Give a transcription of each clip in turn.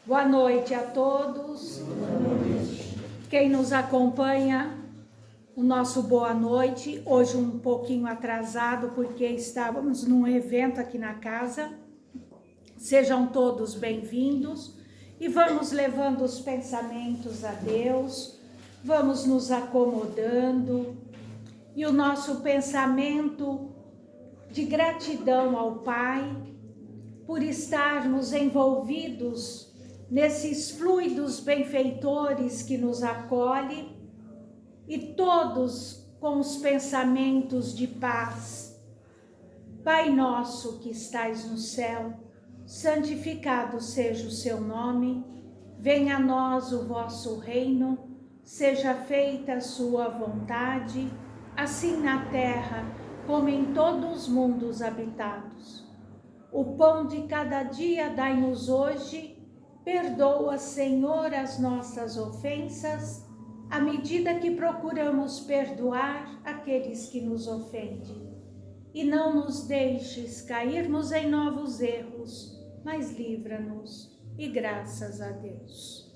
Boa noite a todos. Quem nos acompanha, o nosso boa noite. Hoje um pouquinho atrasado, porque estávamos num evento aqui na casa. Sejam todos bem-vindos e vamos levando os pensamentos a Deus, vamos nos acomodando e o nosso pensamento de gratidão ao Pai por estarmos envolvidos nesses fluidos benfeitores que nos acolhe e todos com os pensamentos de paz. Pai nosso que estais no céu, santificado seja o seu nome, venha a nós o vosso reino, seja feita a sua vontade, assim na terra como em todos os mundos habitados. O pão de cada dia dai-nos hoje, perdoa, Senhor, as nossas ofensas, à medida que procuramos perdoar aqueles que nos ofendem. E não nos deixes cairmos em novos erros, mas livra-nos, e graças a Deus.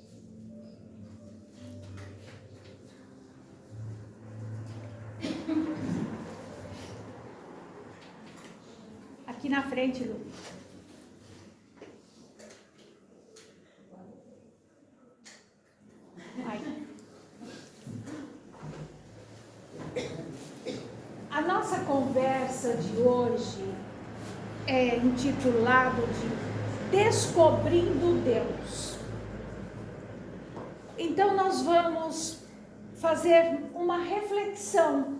Aqui na frente, Lu. A nossa conversa de hoje é intitulada de Descobrindo Deus. Então nós vamos fazer uma reflexão.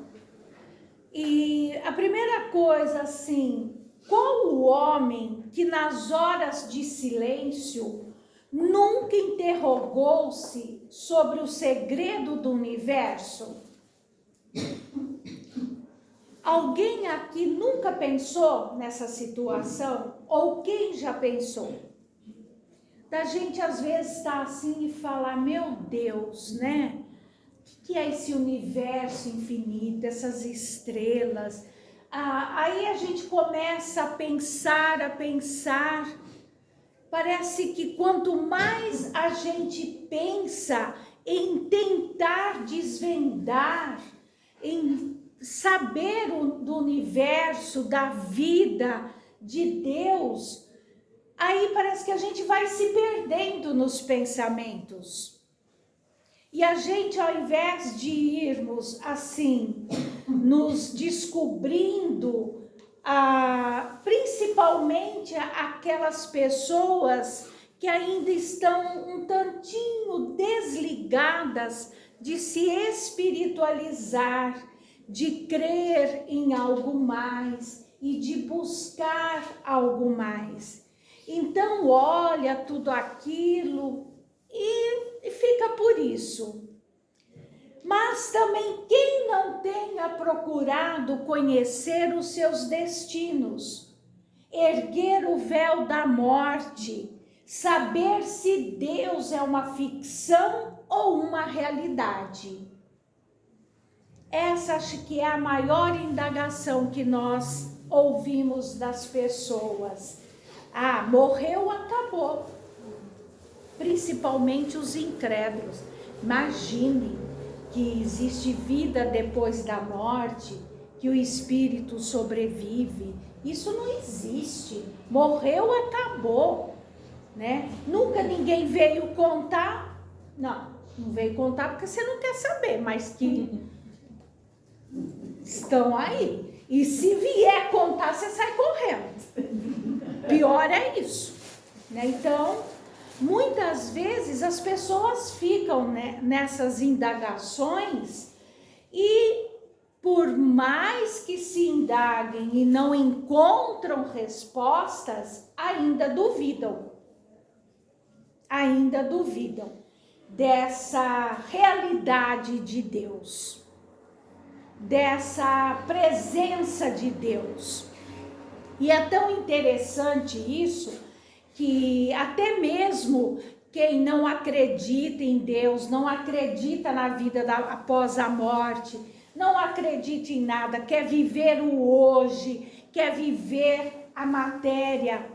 E a primeira coisa, assim, qual o homem que nas horas de silêncio nunca interrogou-se sobre o segredo do universo? Alguém aqui nunca pensou nessa situação? Ou quem já pensou? Da gente às vezes estar assim e falar, meu Deus, né? O que é esse universo infinito, essas estrelas? Aí a gente começa a pensar. Parece que quanto mais a gente pensa em tentar desvendar, em saber do universo, da vida, de Deus, aí parece que a gente vai se perdendo nos pensamentos. E a gente, ao invés de irmos assim, nos descobrindo, principalmente aquelas pessoas que ainda estão um tantinho desligadas de se espiritualizar, de crer em algo mais e de buscar algo mais. Então olha tudo aquilo e fica por isso. Mas também quem não tenha procurado conhecer os seus destinos, erguer o véu da morte, saber se Deus é uma ficção ou uma realidade. Essa acho que é a maior indagação que nós ouvimos das pessoas. Morreu, acabou. Principalmente os incrédulos. Imagine que existe vida depois da morte, que o espírito sobrevive. Isso não existe. Morreu, acabou, né? Nunca ninguém veio contar. Não veio contar porque você não quer saber, mas que estão aí. E se vier contar, você sai correndo. Pior é isso, né? Então, muitas vezes as pessoas ficam, né, nessas indagações e por mais que se indaguem e não encontram respostas, ainda duvidam dessa realidade de Deus, dessa presença de Deus. E é tão interessante isso, que até mesmo quem não acredita em Deus, não acredita na vida após a morte, não acredita em nada, quer viver o hoje, quer viver a matéria,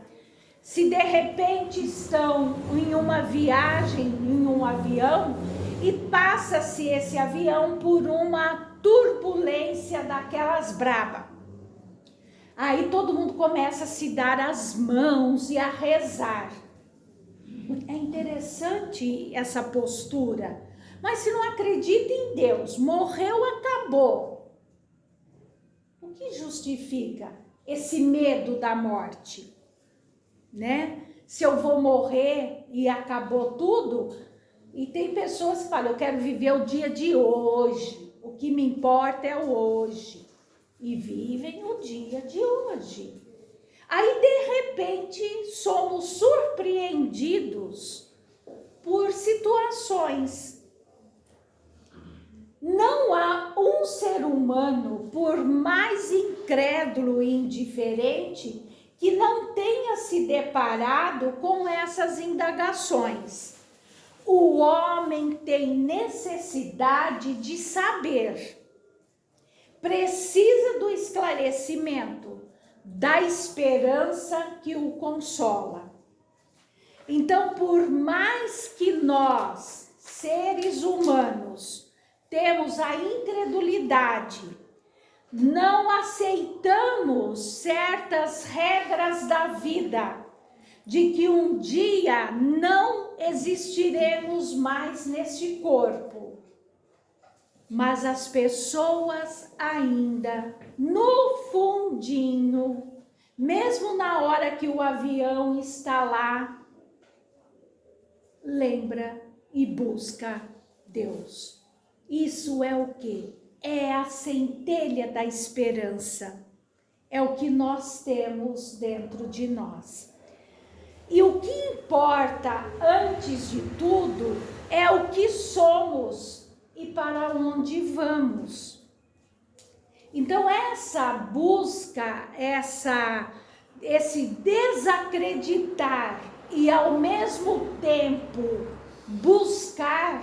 se de repente estão em uma viagem, em um avião, e passa-se esse avião por uma turbulência daquelas braba. Aí todo mundo começa a se dar as mãos e a rezar. É interessante essa postura. Mas se não acredita em Deus, morreu, acabou. O que justifica esse medo da morte? Né? Se eu vou morrer e acabou tudo, e tem pessoas que falam, eu quero viver o dia de hoje, o que me importa é o hoje, e vivem o dia de hoje. Aí de repente somos surpreendidos por situações. Não há um ser humano, por mais incrédulo e indiferente, que não tenha se deparado com essas indagações. O homem tem necessidade de saber, precisa do esclarecimento, da esperança que o consola. Então, por mais que nós, seres humanos, temos a incredulidade, não aceitamos certas regras da vida, de que um dia não existiremos mais neste corpo. Mas as pessoas ainda, no fundinho, mesmo na hora que o avião está lá, lembra e busca Deus. Isso é o quê? É a centelha da esperança. É o que nós temos dentro de nós. E o que importa, antes de tudo, é o que somos e para onde vamos. Então, essa busca, esse desacreditar e, ao mesmo tempo, buscar,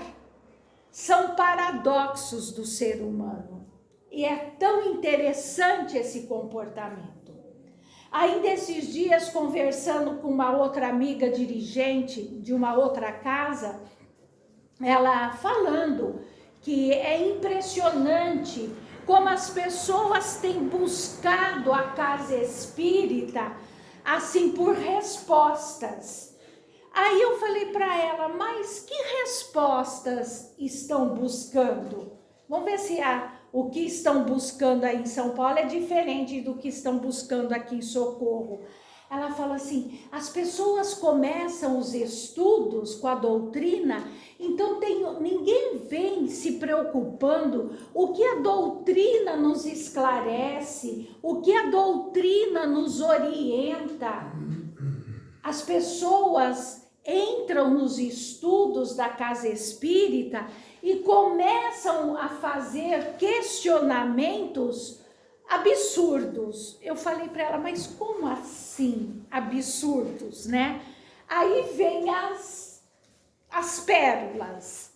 são paradoxos do ser humano. E é tão interessante esse comportamento. Ainda esses dias, conversando com uma outra amiga dirigente de uma outra casa, ela falando que é impressionante como as pessoas têm buscado a casa espírita, assim, por respostas. Aí eu falei para ela, mas que respostas estão buscando? Vamos ver se o que estão buscando aí em São Paulo é diferente do que estão buscando aqui em Socorro. Ela fala assim, as pessoas começam os estudos com a doutrina, então ninguém vem se preocupando o que a doutrina nos esclarece, o que a doutrina nos orienta. As pessoas entram nos estudos da casa espírita e começam a fazer questionamentos absurdos. Eu falei para ela, mas como assim absurdos, né? Aí vem as pérolas.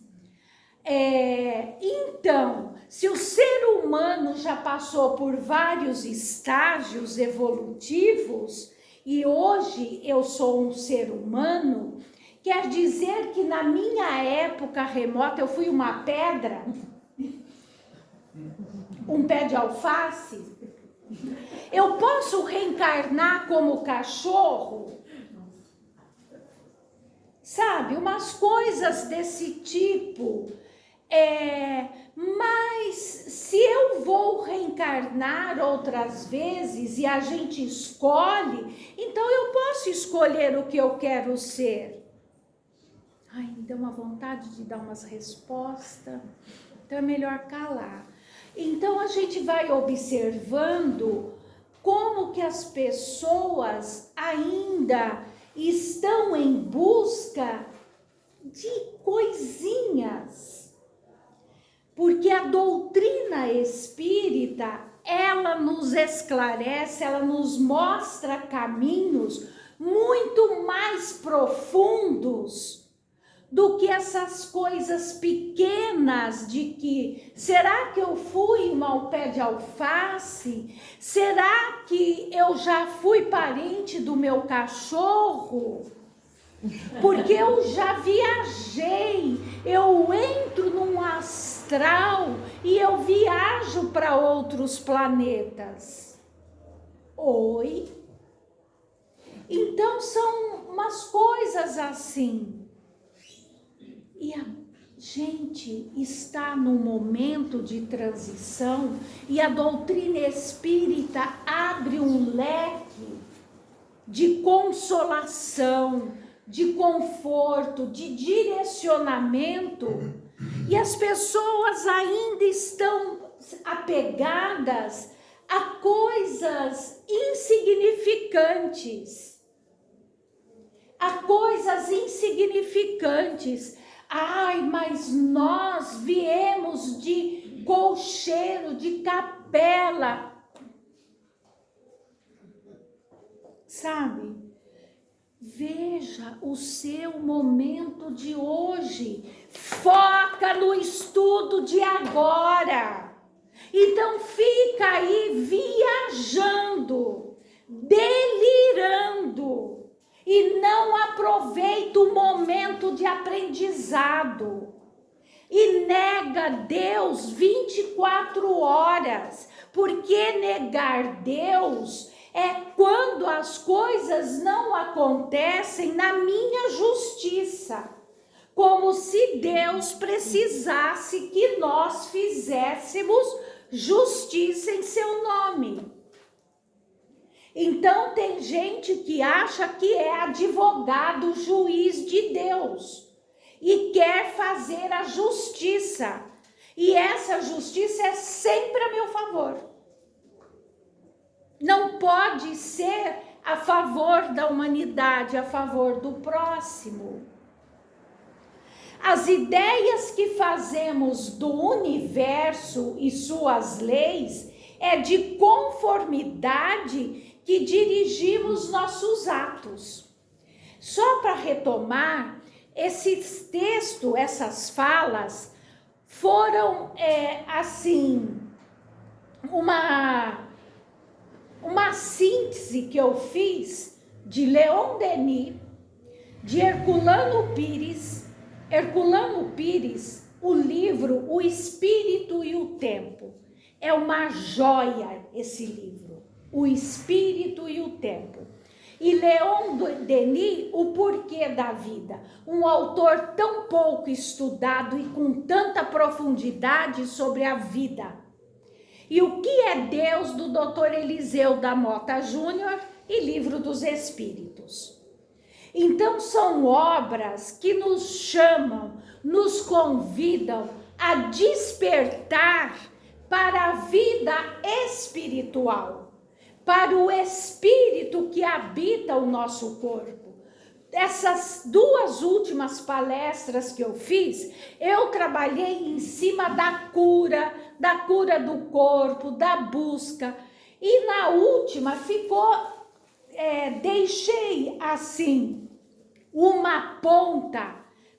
Então, se o ser humano já passou por vários estágios evolutivos e hoje eu sou um ser humano, quer dizer que na minha época remota eu fui uma pedra, um pé de alface? Eu posso reencarnar como cachorro? Sabe, umas coisas desse tipo. Mas se eu vou reencarnar outras vezes e a gente escolhe, então eu posso escolher o que eu quero ser. Ai, me deu uma vontade de dar umas respostas, então é melhor calar. Então a gente vai observando como que as pessoas ainda estão em busca de coisinhas. Porque a doutrina espírita, ela nos esclarece, ela nos mostra caminhos muito mais profundos do que essas coisas pequenas de que, será que eu fui um pé de alface? Será que eu já fui parente do meu cachorro? Porque eu já viajei, eu entro num astral e eu viajo para outros planetas. Oi? Então são umas coisas assim. E a gente está num momento de transição e a doutrina espírita abre um leque de consolação, de conforto, de direcionamento, e as pessoas ainda estão apegadas a coisas insignificantes. Ai, mas nós viemos de Colcheiro, de Capela. Sabe? Veja o seu momento de hoje. Foca no estudo de agora. Então fica aí viajando, delirando. E não aproveita o momento de aprendizado. E nega Deus 24 horas. Porque negar Deus é quando as coisas não acontecem na minha justiça. Como se Deus precisasse que nós fizéssemos justiça em seu nome. Então tem gente que acha que é advogado, juiz de Deus e quer fazer a justiça. E essa justiça é sempre a meu favor. Não pode ser a favor da humanidade, a favor do próximo. As ideias que fazemos do universo e suas leis é de conformidade que dirigimos nossos atos. Só para retomar, esses textos, essas falas, foram assim, uma síntese que eu fiz de Leon Denis, de Herculano Pires, o livro O Espírito e o Tempo. É uma joia esse livro, O Espírito e o Tempo. E Leon Denis, O Porquê da Vida, um autor tão pouco estudado e com tanta profundidade sobre a vida. E O que é Deus, do Dr. Eliseu da Mota Júnior, e Livro dos Espíritos. Então são obras que nos chamam, nos convidam a despertar para a vida espiritual, para o espírito que habita o nosso corpo. Essas duas últimas palestras que eu fiz, eu trabalhei em cima da cura do corpo, da busca. E na última deixei assim uma ponta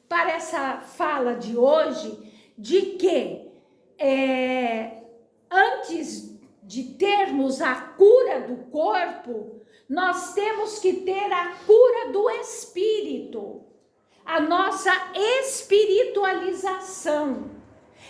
para essa fala de hoje, de que antes de termos a cura do corpo, nós temos que ter a cura do espírito, a nossa espiritualização.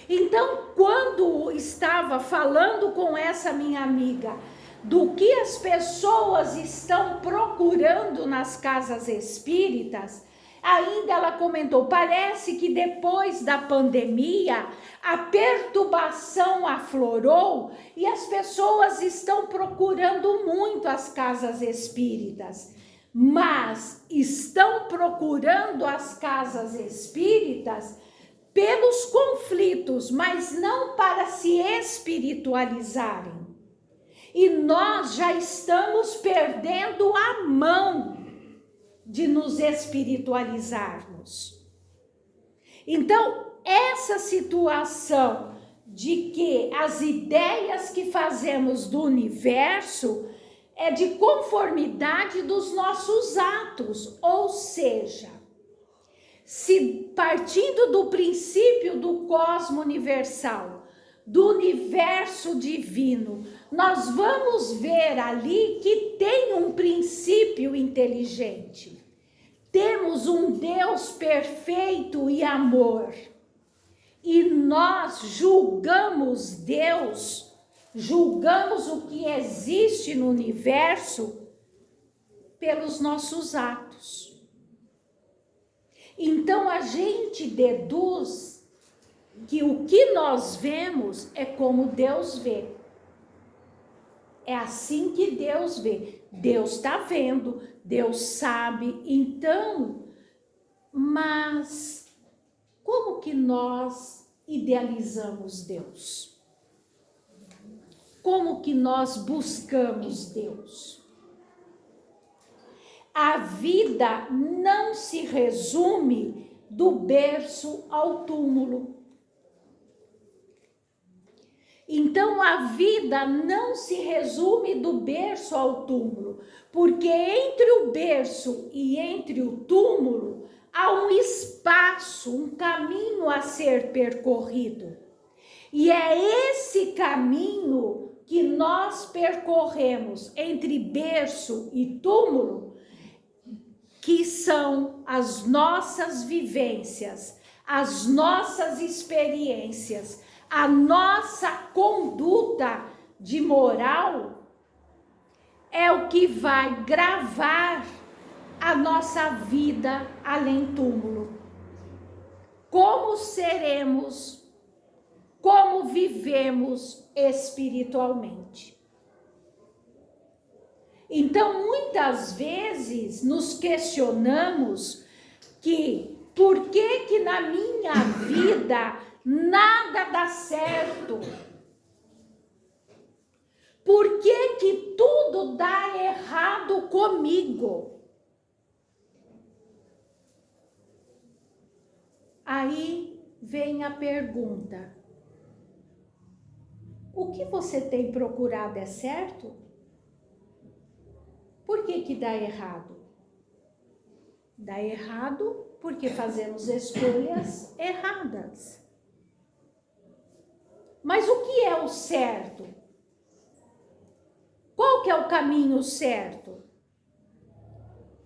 Então, quando estava falando com essa minha amiga do que as pessoas estão procurando nas casas espíritas, ainda ela comentou, parece que depois da pandemia a perturbação aflorou e as pessoas estão procurando muito as casas espíritas, mas estão procurando as casas espíritas pelos conflitos, mas não para se espiritualizarem. E nós já estamos perdendo a mão de nos espiritualizarmos. Então, essa situação de que as ideias que fazemos do universo é de conformidade dos nossos atos, ou seja, Se partindo do princípio do cosmo universal, do universo divino, nós vamos ver ali que tem um princípio inteligente. Temos um Deus perfeito e amor. E nós julgamos Deus, julgamos o que existe no universo pelos nossos atos. Então a gente deduz que o que nós vemos é como Deus vê. É assim que Deus vê. Deus está vendo, Deus sabe. Então, mas como que nós idealizamos Deus? Como que nós buscamos Deus? A vida não se resume do berço ao túmulo. Então, a vida não se resume do berço ao túmulo, porque entre o berço e entre o túmulo há um espaço, um caminho a ser percorrido. E é esse caminho que nós percorremos entre berço e túmulo, que são as nossas vivências, as nossas experiências, a nossa conduta de moral, é o que vai gravar a nossa vida além túmulo. Como seremos, como vivemos espiritualmente. Então, muitas vezes nos questionamos que por que na minha vida nada dá certo? Por que tudo dá errado comigo? Aí vem a pergunta: o que você tem procurado é certo? Por que dá errado? Dá errado porque fazemos escolhas erradas. Mas o que é o certo? Qual que é o caminho certo?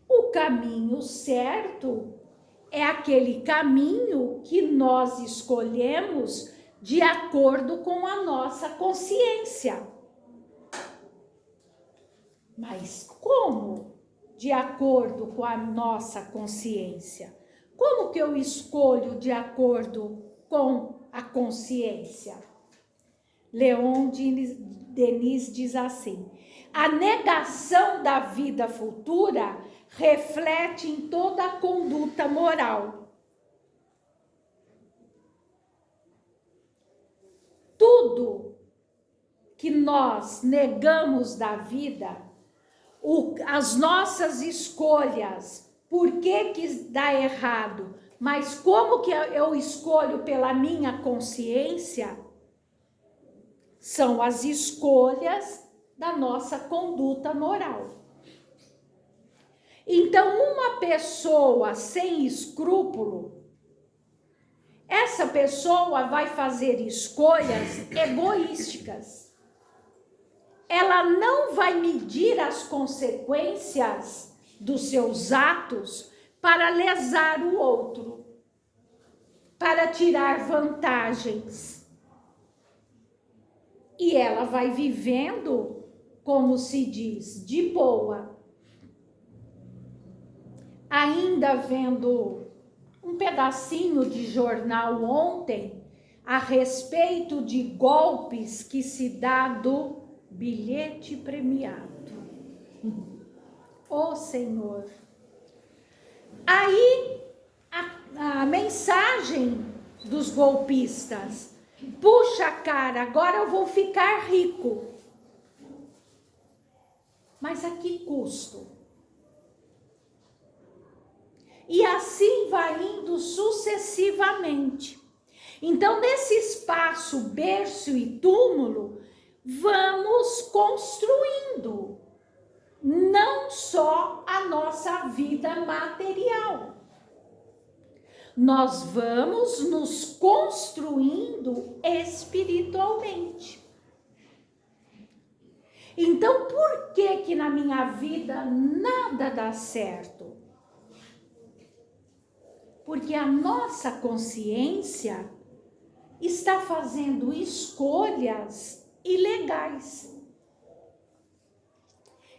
O caminho certo é aquele caminho que nós escolhemos de acordo com a nossa consciência. Mas como? De acordo com a nossa consciência. Como que eu escolho de acordo com a consciência? Leon Denis diz assim: a negação da vida futura reflete em toda a conduta moral. Tudo que nós negamos da vida, as nossas escolhas, por que dá errado, mas como que eu escolho pela minha consciência, são as escolhas da nossa conduta moral. Então, uma pessoa sem escrúpulo, essa pessoa vai fazer escolhas egoísticas. Ela não vai medir as consequências dos seus atos para lesar o outro, para tirar vantagens. E ela vai vivendo, como se diz, de boa. Ainda vendo um pedacinho de jornal ontem a respeito de golpes que se dá do bilhete premiado. Ô Senhor! Aí a mensagem dos golpistas: puxa, cara, agora eu vou ficar rico. Mas a que custo? E assim vai indo sucessivamente. Então, nesse espaço berço e túmulo, vamos construindo não só a nossa vida material, Nós vamos nos construindo espiritualmente. Então, por que na minha vida nada dá certo? Porque a nossa consciência está fazendo escolhas ilegais.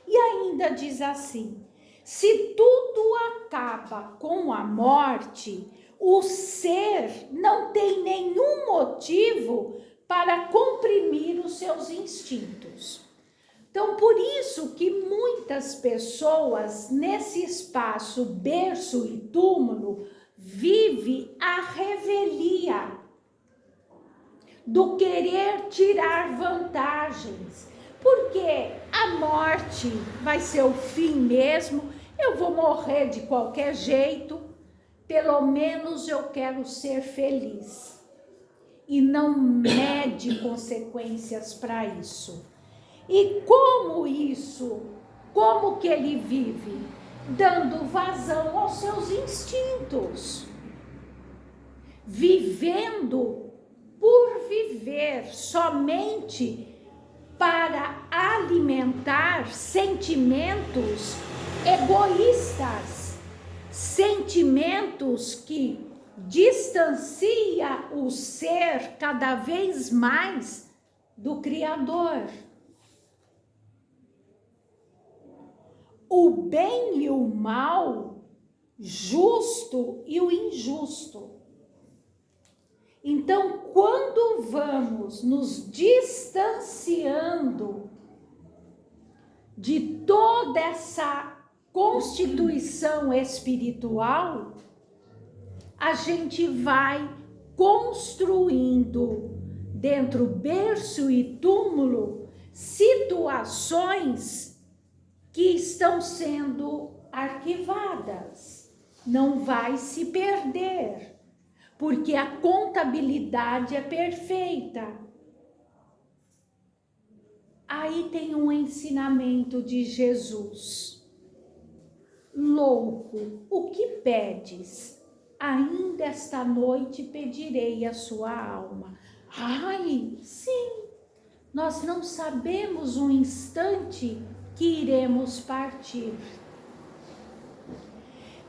E ainda diz assim: se tudo acaba com a morte, o ser não tem nenhum motivo para comprimir os seus instintos. Então, por isso que muitas pessoas nesse espaço berço e túmulo vivem a revelia do querer tirar vantagens, porque a morte vai ser o fim mesmo, eu vou morrer de qualquer jeito, pelo menos eu quero ser feliz. E não mede consequências para isso. E como isso? Como que ele vive? Dando vazão aos seus instintos. Vivendo por viver, somente para alimentar sentimentos egoístas, sentimentos que distancia o ser cada vez mais do Criador. O bem e o mal, justo e o injusto. Então, quando vamos nos distanciando de toda essa constituição espiritual, a gente vai construindo dentro berço e túmulo situações que estão sendo arquivadas. Não vai se perder, porque a contabilidade é perfeita. Aí tem um ensinamento de Jesus. Louco, o que pedes? Ainda esta noite pedirei a sua alma. Ai, sim, nós não sabemos um instante que iremos partir.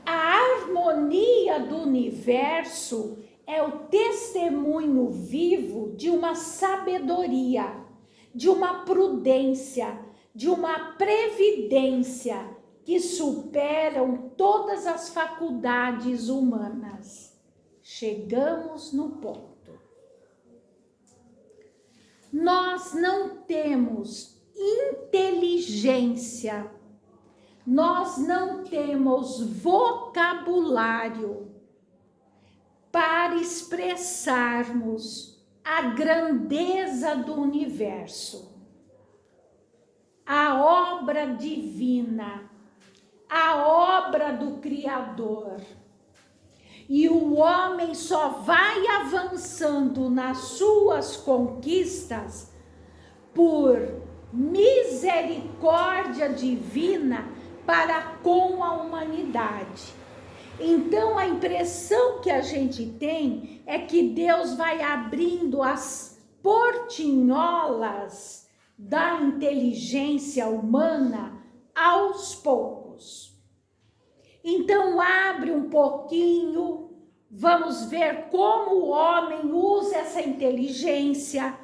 A harmonia do universo é o testemunho vivo de uma sabedoria, de uma prudência, de uma previdência que superam todas as faculdades humanas. Chegamos no ponto. Nós não temos inteligência, nós não temos vocabulário para expressarmos a grandeza do universo, a obra divina, a obra do Criador. E o homem só vai avançando nas suas conquistas por misericórdia divina para com a humanidade. Então a impressão que a gente tem é que Deus vai abrindo as portinholas da inteligência humana aos poucos. Então abre um pouquinho, vamos ver como o homem usa essa inteligência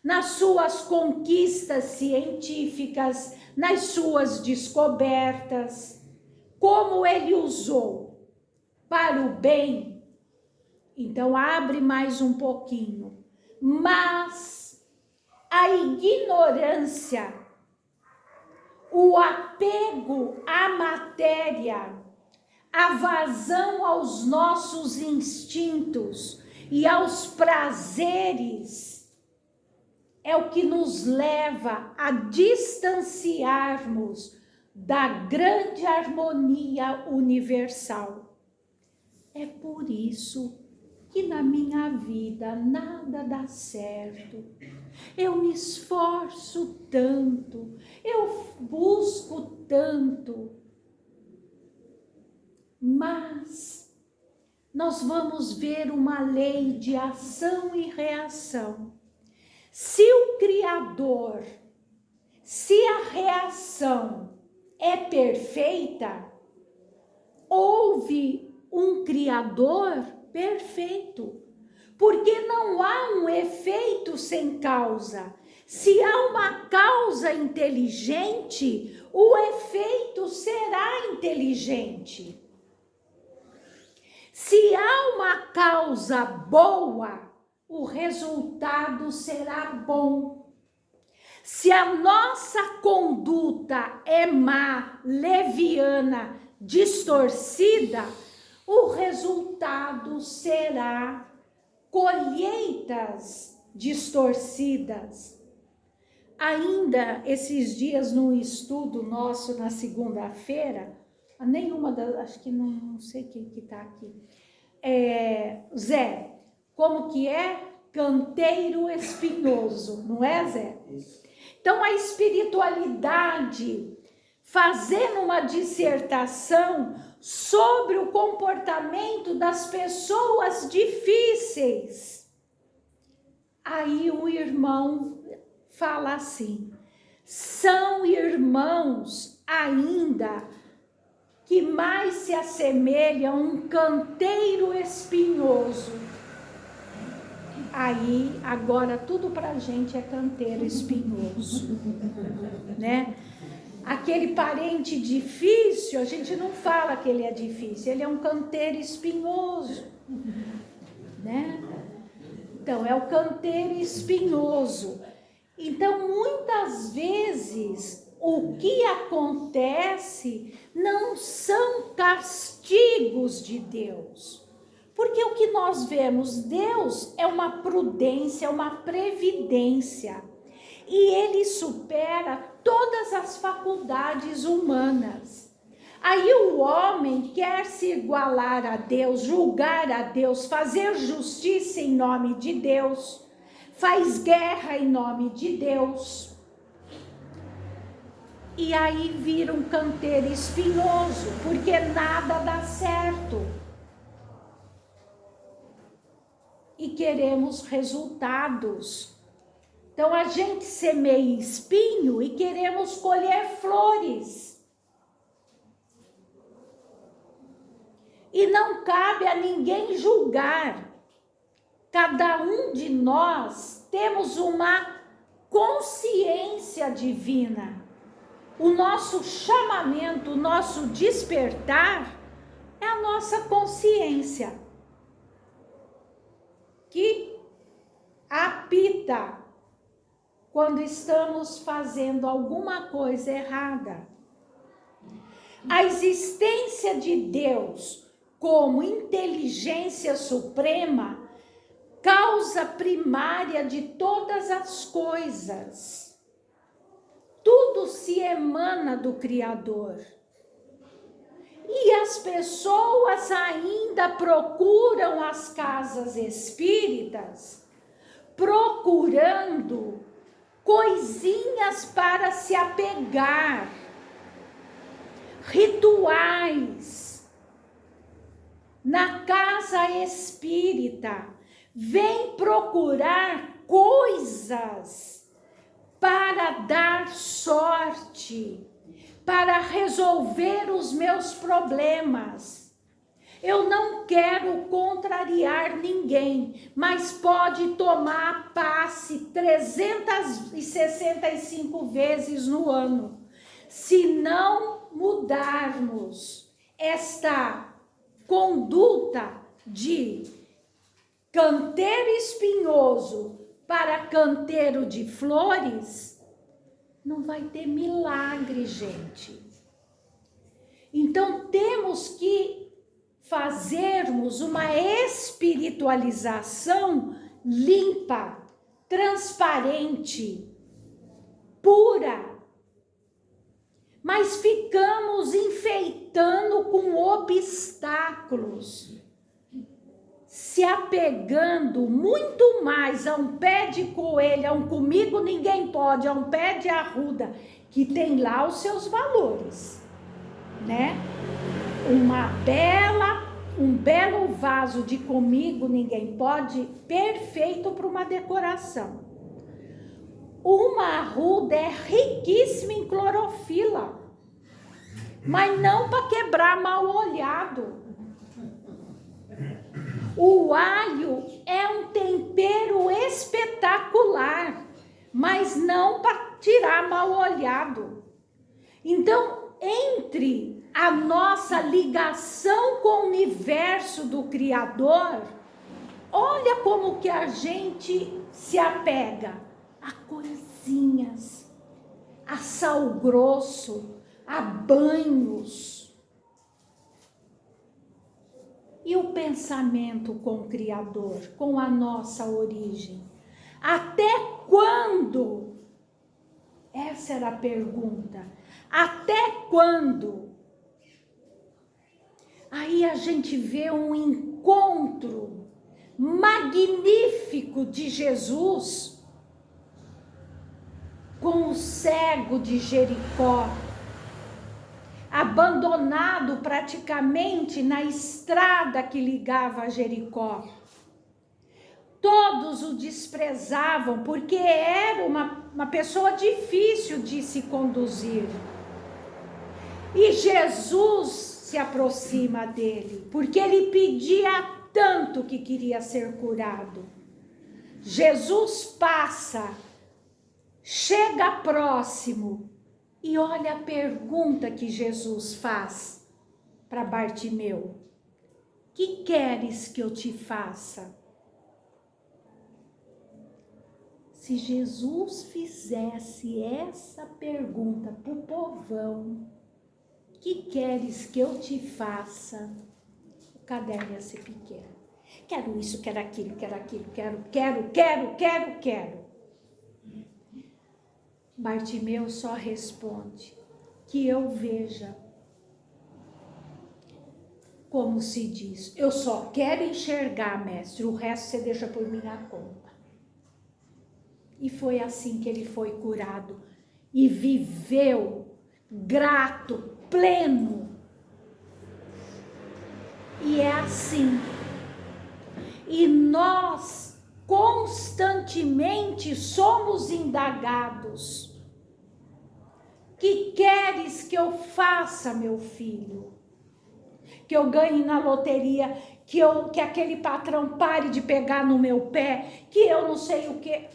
nas suas conquistas científicas, nas suas descobertas, como ele usou para o bem. Então abre mais um pouquinho. Mas a ignorância, o apego à matéria, a vazão aos nossos instintos e aos prazeres é o que nos leva a distanciarmos da grande harmonia universal. É por isso que na minha vida nada dá certo. Eu me esforço tanto, eu busco tanto, mas nós vamos ver uma lei de ação e reação. Se o Criador, se a reação é perfeita, houve um Criador perfeito. Porque não há um efeito sem causa. Se há uma causa inteligente, o efeito será inteligente. Se há uma causa boa, o resultado será bom. Se a nossa conduta é má, leviana, distorcida, o resultado será colheitas distorcidas. Ainda esses dias, num estudo nosso na segunda-feira, acho que não sei quem que está aqui, Zé, como que é? Canteiro espinhoso, não é, Zé? Então, a espiritualidade, fazendo uma dissertação sobre o comportamento das pessoas difíceis. Aí o irmão fala assim: são irmãos ainda que mais se assemelham a um canteiro espinhoso. Aí, agora, tudo pra gente é canteiro espinhoso, né? Aquele parente difícil, a gente não fala que ele é difícil, ele é um canteiro espinhoso, né? Então, é o canteiro espinhoso. Então, muitas vezes, o que acontece não são castigos de Deus. Porque o que nós vemos, Deus é uma prudência, uma previdência. E ele supera todas as faculdades humanas. Aí o homem quer se igualar a Deus, julgar a Deus, fazer justiça em nome de Deus, faz guerra em nome de Deus. E aí vira um canteiro espinhoso, porque nada dá certo. E queremos resultados. Então a gente semeia espinho e queremos colher flores. E não cabe a ninguém julgar. Cada um de nós temos uma consciência divina. O nosso chamamento, o nosso despertar é a nossa consciência que apita quando estamos fazendo alguma coisa errada. A existência de Deus como inteligência suprema, causa primária de todas as coisas. Tudo se emana do Criador. E as pessoas ainda procuram as casas espíritas, procurando coisinhas para se apegar, rituais. Na casa espírita, vem procurar coisas para dar sorte, para resolver os meus problemas. Eu não quero contrariar ninguém, mas pode tomar passe 365 vezes no ano. Se não mudarmos esta conduta de canteiro espinhoso para canteiro de flores, não vai ter milagre, gente. Então temos que fazermos uma espiritualização limpa, transparente, pura. Mas ficamos enfeitando com obstáculos, se apegando muito mais a um pé de coelho, a um comigo ninguém pode, a um pé de arruda, que tem lá os seus valores, né? um belo vaso de comigo ninguém pode, perfeito para uma decoração. Uma arruda é riquíssima em clorofila, mas não para quebrar mal olhado. O alho é um tempero espetacular, mas não para tirar mal olhado. Então, entre a nossa ligação com o universo do Criador, olha como que a gente se apega a coisinhas, a sal grosso, a banhos. E o pensamento com o Criador, com a nossa origem? Até quando? Essa era a pergunta. Até quando? Aí a gente vê um encontro magnífico de Jesus com o cego de Jericó, abandonado praticamente na estrada que ligava a Jericó. Todos o desprezavam porque era uma pessoa difícil de se conduzir. E Jesus se aproxima dele, porque ele pedia tanto que queria ser curado. Jesus passa, chega próximo e olha a pergunta que Jesus faz para Bartimeu: que queres que eu te faça? Se Jesus fizesse essa pergunta para o povão, que queres que eu te faça? O caderno ia ser pequeno. Quero isso, quero aquilo, quero. Bartimeu só responde: que eu veja. Como se diz, eu só quero enxergar, mestre, o resto você deixa por minha conta. E foi assim que ele foi curado e viveu grato, pleno. E é assim. E nós constantemente somos indagados. Que queres que eu faça, meu filho? Que eu ganhe na loteria, que aquele patrão pare de pegar no meu pé, que eu não sei o que.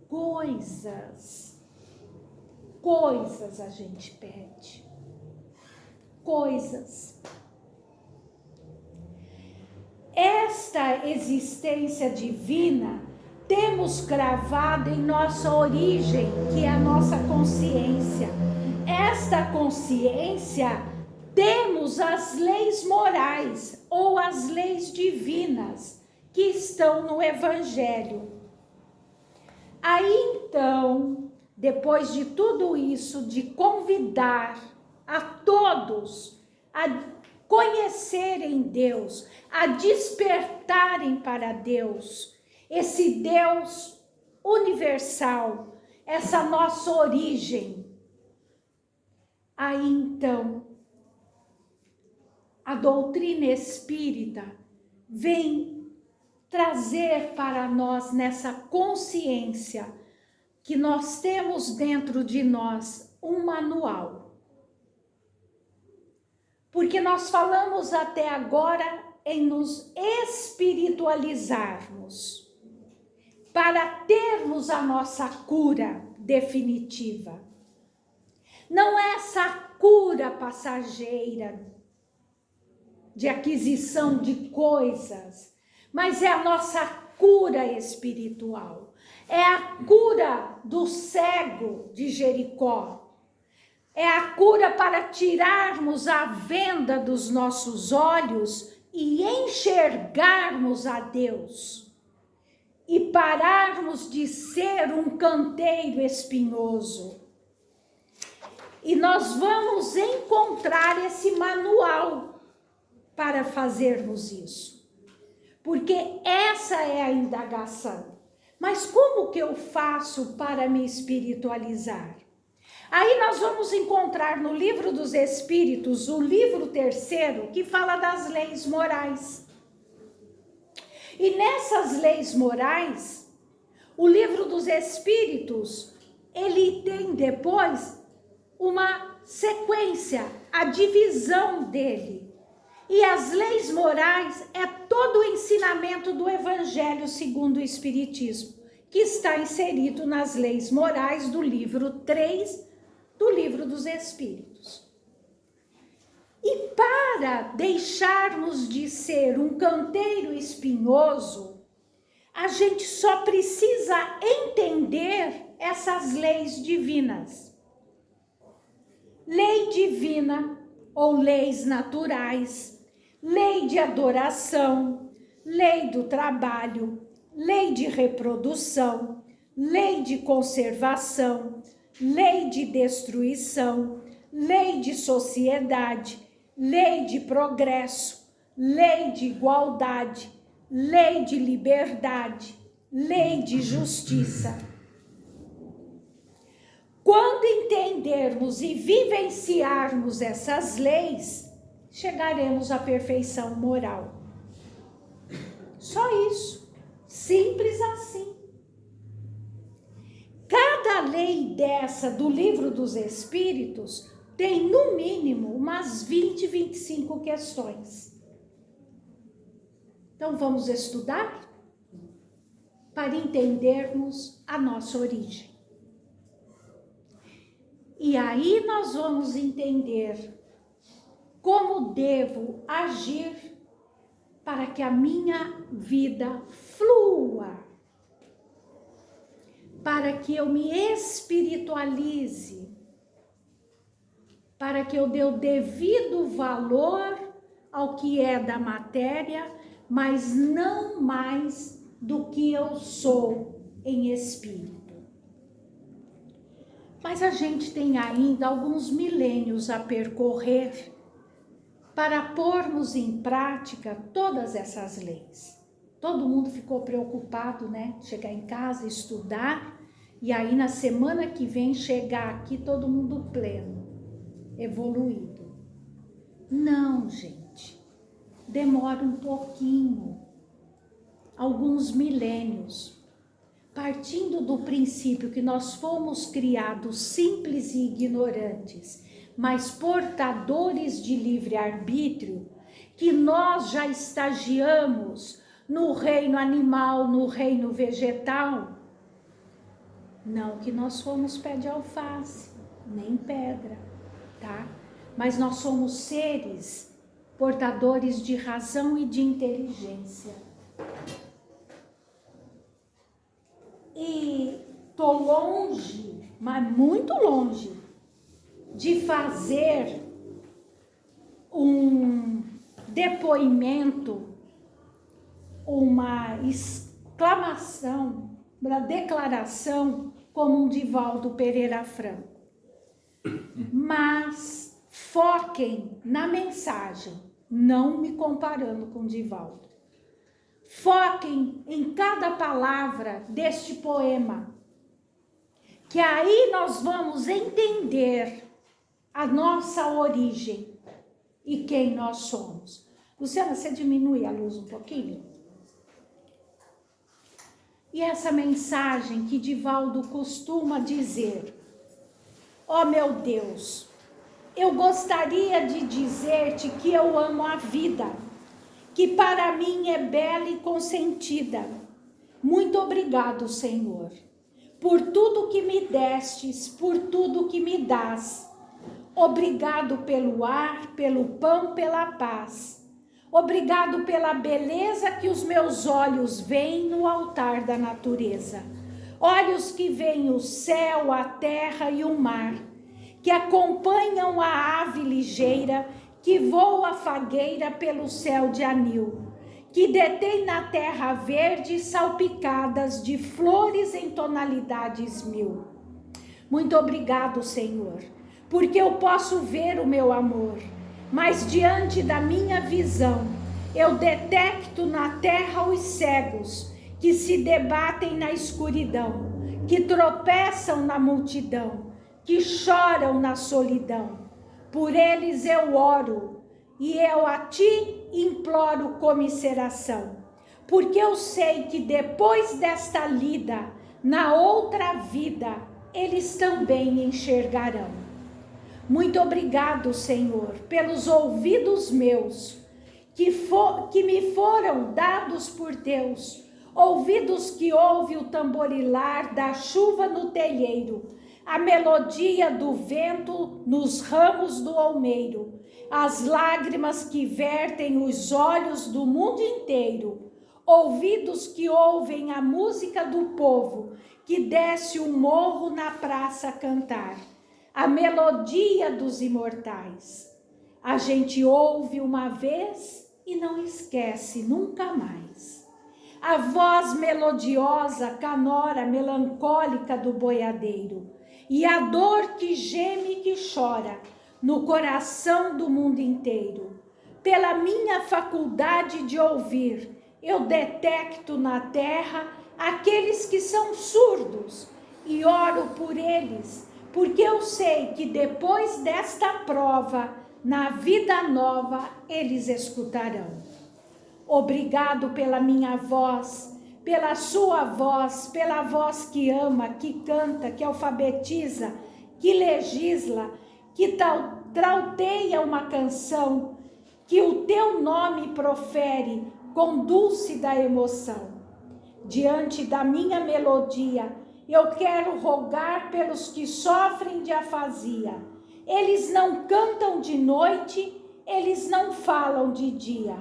Coisas a gente pede. Coisas. Esta existência divina temos cravado em nossa origem, que é a nossa consciência. Esta consciência, temos as leis morais ou as leis divinas que estão no Evangelho. Aí então, depois de tudo isso, de convidar a todos a conhecerem Deus, a despertarem para Deus, esse Deus universal, essa nossa origem. Aí então, a doutrina espírita vem trazer para nós nessa consciência que nós temos dentro de nós um manual. Porque nós falamos até agora em nos espiritualizarmos, para termos a nossa cura definitiva. Não é essa cura passageira de aquisição de coisas, mas é a nossa cura espiritual. É a cura do cego de Jericó. É a cura para tirarmos a venda dos nossos olhos e enxergarmos a Deus. E pararmos de ser um canteiro espinhoso. E nós vamos encontrar esse manual para fazermos isso. Porque essa é a indagação. Mas como que eu faço para me espiritualizar? Aí nós vamos encontrar no Livro dos Espíritos, o livro 3º, que fala das leis morais. E nessas leis morais, o Livro dos Espíritos, ele tem depois uma sequência, a divisão dele. E as leis morais é todo o ensinamento do Evangelho segundo o Espiritismo, que está inserido nas leis morais do livro 3 do Livro dos Espíritos. E para deixarmos de ser um canteiro espinhoso, a gente só precisa entender essas leis divinas. Lei divina ou leis naturais, lei de adoração, lei do trabalho, lei de reprodução, lei de conservação, lei de destruição, lei de sociedade, lei de progresso, lei de igualdade, lei de liberdade, lei de justiça. Quando entendermos e vivenciarmos essas leis, chegaremos à perfeição moral. Só isso, simples assim. Cada lei dessa do Livro dos Espíritos tem, no mínimo, umas 20, 25 questões. Então, vamos estudar para entendermos a nossa origem. E aí nós vamos entender como devo agir para que a minha vida flua, para que eu me espiritualize, para que eu dê o devido valor ao que é da matéria, mas não mais do que eu sou em espírito. Mas a gente tem ainda alguns milênios a percorrer para pormos em prática todas essas leis. Todo mundo ficou preocupado, né? Chegar em casa, estudar, e aí na semana que vem chegar aqui todo mundo pleno, evoluído. Não, gente. Demora um pouquinho, alguns milênios. Partindo do princípio que nós fomos criados simples e ignorantes, mas portadores de livre-arbítrio, que nós já estagiamos no reino animal, no reino vegetal. Não que nós fomos pé de alface, nem pedra, tá? Mas nós somos seres portadores de razão e de inteligência. E tô longe, mas muito longe, de fazer um depoimento, uma exclamação, uma declaração como um Divaldo Pereira Franco. Mas foquem na mensagem, não me comparando com Divaldo. Foquem em cada palavra deste poema, que aí nós vamos entender a nossa origem e quem nós somos. Luciana, você diminui a luz um pouquinho? E essa mensagem que Divaldo costuma dizer: ó meu Deus, eu gostaria de dizer-te que eu amo a vida, que para mim é bela e consentida. Muito obrigado, Senhor, por tudo que me destes, por tudo que me dás. Obrigado pelo ar, pelo pão, pela paz. Obrigado pela beleza que os meus olhos veem no altar da natureza. Olhos que veem o céu, a terra e o mar, que acompanham a ave ligeira, que voa fagueira pelo céu de anil, que detém na terra verde salpicadas de flores em tonalidades mil. Muito obrigado, Senhor, porque eu posso ver o meu amor, mas diante da minha visão, eu detecto na terra os cegos que se debatem na escuridão, que tropeçam na multidão, que choram na solidão. Por eles eu oro e eu a ti imploro comiseração, porque eu sei que depois desta lida, na outra vida, eles também enxergarão. Muito obrigado, Senhor, pelos ouvidos meus, que me foram dados por Deus, ouvidos que ouvem o tamborilar da chuva no telheiro, a melodia do vento nos ramos do almeiro, as lágrimas que vertem os olhos do mundo inteiro, ouvidos que ouvem a música do povo, que desce o morro na praça a cantar, a melodia dos imortais. A gente ouve uma vez e não esquece nunca mais. A voz melodiosa, canora, melancólica do boiadeiro, e a dor que geme e que chora no coração do mundo inteiro. Pela minha faculdade de ouvir, eu detecto na terra aqueles que são surdos e oro por eles, porque eu sei que depois desta prova, na vida nova, eles escutarão. Obrigado pela minha voz, pela sua voz, pela voz que ama, que canta, que alfabetiza, que legisla, que trauteia uma canção, que o teu nome profere com dulce da emoção. Diante da minha melodia, eu quero rogar pelos que sofrem de afasia. Eles não cantam de noite, eles não falam de dia,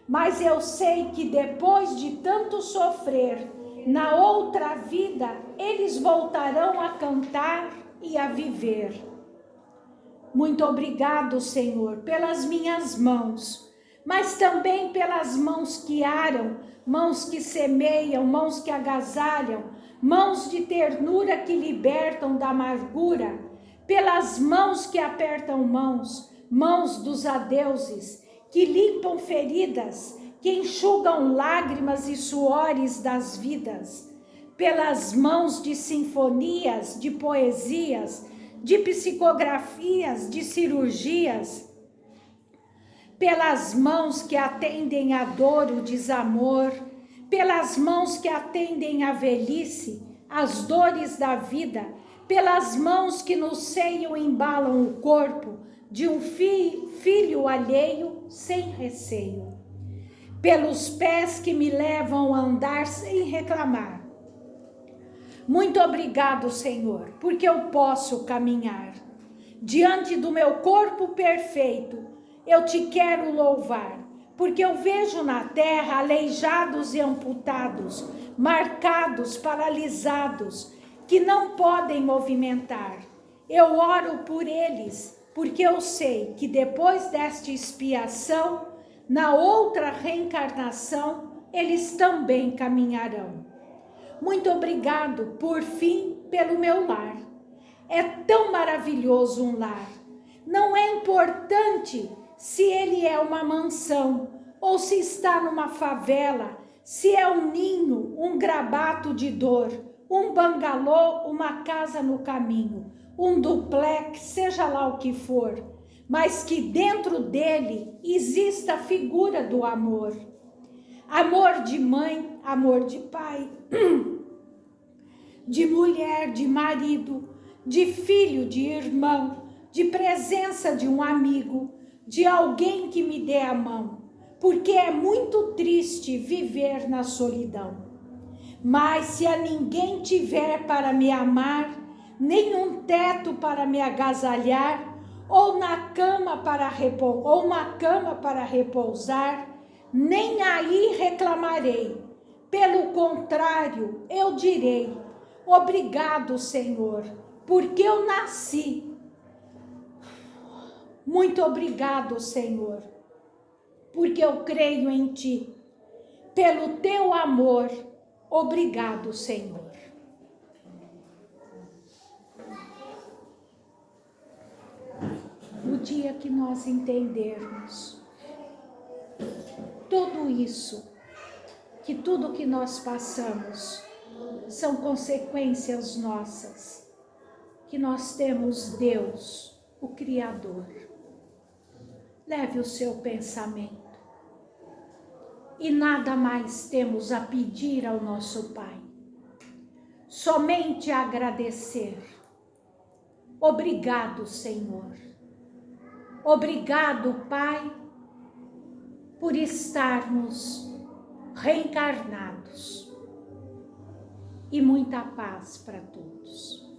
mas eu sei que depois de tanto sofrer, na outra vida, eles voltarão a cantar e a viver. Muito obrigado, Senhor, pelas minhas mãos, mas também pelas mãos que aram, mãos que semeiam, mãos que agasalham, mãos de ternura que libertam da amargura, pelas mãos que apertam mãos, mãos dos adeuses, que limpam feridas, que enxugam lágrimas e suores das vidas, pelas mãos de sinfonias, de poesias, de psicografias, de cirurgias, pelas mãos que atendem a dor, o desamor, pelas mãos que atendem a velhice, as dores da vida, pelas mãos que no seio embalam o corpo de um filho alheio sem receio, pelos pés que me levam a andar sem reclamar. Muito obrigado, Senhor, porque eu posso caminhar. Diante do meu corpo perfeito, eu te quero louvar, porque eu vejo na terra aleijados e amputados, marcados, paralisados, que não podem movimentar. Eu oro por eles, porque eu sei que depois desta expiação, na outra reencarnação, eles também caminharão. Muito obrigado, por fim, pelo meu lar. É tão maravilhoso um lar. Não é importante se ele é uma mansão ou se está numa favela, se é um ninho, um grabato de dor, um bangalô, uma casa no caminho, um duplex, seja lá o que for, mas que dentro dele exista a figura do amor. Amor de mãe, amor de pai, de mulher, de marido, de filho, de irmão, de presença de um amigo, de alguém que me dê a mão, porque é muito triste viver na solidão. Mas se a ninguém tiver para me amar, nem um teto para me agasalhar, ou uma cama para repousar, nem aí reclamarei. Pelo contrário, eu direi: obrigado, Senhor, porque eu nasci. Muito obrigado, Senhor, porque eu creio em Ti. Pelo Teu amor, obrigado, Senhor. No dia que nós entendermos tudo isso, que tudo que nós passamos são consequências nossas, que nós temos Deus, o Criador. Leve o seu pensamento. E nada mais temos a pedir ao nosso Pai. Somente agradecer. Obrigado, Senhor. Obrigado, Pai, por estarmos reencarnados. E muita paz para todos.